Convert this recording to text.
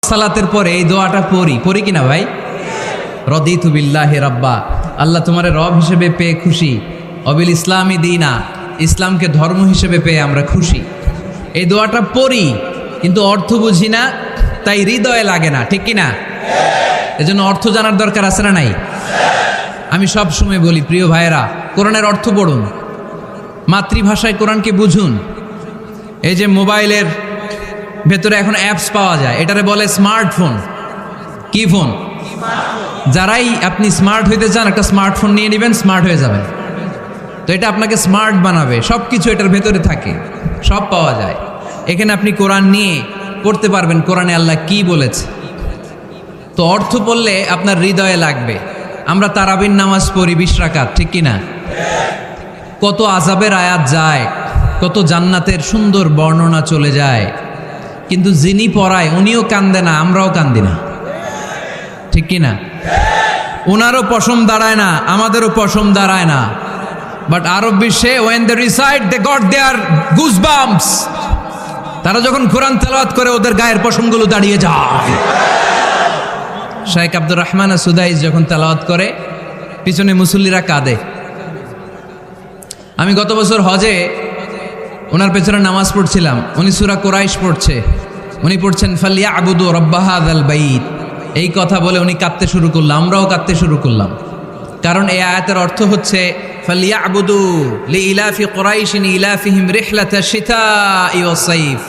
সালাতের পরে এই দোয়াটা পড়ি কিনা ভাই? রদিতু বিল্লাহি রাব্বা, আল্লাহ তোমারে রব হিসেবে পেয়ে খুশি, অবিল ইসলামী দীনা, ইসলামকে ধর্ম হিসেবে পেয়ে আমরা খুশি। এই দোয়াটা পড়ি কিন্তু অর্থ বুঝি না, তাই হৃদয়ে লাগে না, ঠিক কিনা? এজন্য অর্থ জানার দরকার আছে না নাই? আমি সব সময় বলি প্রিয় ভাইয়েরা, কোরআনের অর্থ পড়ুন, মাতৃভাষায় কোরআনকে বুঝুন। এই যে মোবাইলের ভেতরে এখন অ্যাপস পাওয়া যায়, এটারে বলে স্মার্টফোন। কি ফোন? যারাই আপনি স্মার্ট হইতে চান একটা স্মার্টফোন নিয়ে নেবেন, স্মার্ট হয়ে যাবেন। তো এটা আপনাকে স্মার্ট বানাবে, সব কিছু এটার ভেতরে থাকে, সব পাওয়া যায়। এখানে আপনি কোরআন নিয়ে পড়তে পারবেন কোরআনে আল্লাহ কি বলেছে। তো অর্থ পড়লে আপনার হৃদয়ে লাগবে। আমরা তারাবির নামাজ পড়ি 20 রাকাত, ঠিক কিনা? কত আযাবের আয়াত যায়, কত জান্নাতের সুন্দর বর্ণনা চলে যায়, কিন্তু যিনি পড়ায় উনিও কান্দে না, আমরাও কান্দি না, ঠিক কিনা? ওনারও পশম দাঁড়ায় না, আমাদেরও পশম দাঁড়ায় না। বাট আরব বিশ্বে when they recite they got their goosebumps, তারা যখন কোরআন তেলাওয়াত করে ওদের গায়ের পশমগুলো দাঁড়িয়ে যায়। শাইখ আব্দুর রহমান সুদাইস যখন তেলাওয়াত করে পিছনে মুসল্লিরা কাঁদে। আমি গত বছর হজে ওনার পেছনে নামাজ পড়ছিলাম, উনি সূরা কুরাইশ পড়ছে, উনি পড়ছেন ফালিয়াবুদু রাব্ব হাযাল বাইত। এই কথা বলে উনি কাঁদতে শুরু করলাম, আমরাও কাঁদতে শুরু করলাম। কারণ এই আয়াতের অর্থ হচ্ছে ফালিয়াবুদু লিইলাফি কুরাইশিন ইলাফিহিম রিহলাতাশ শিতাই ওয়াস সাইফ।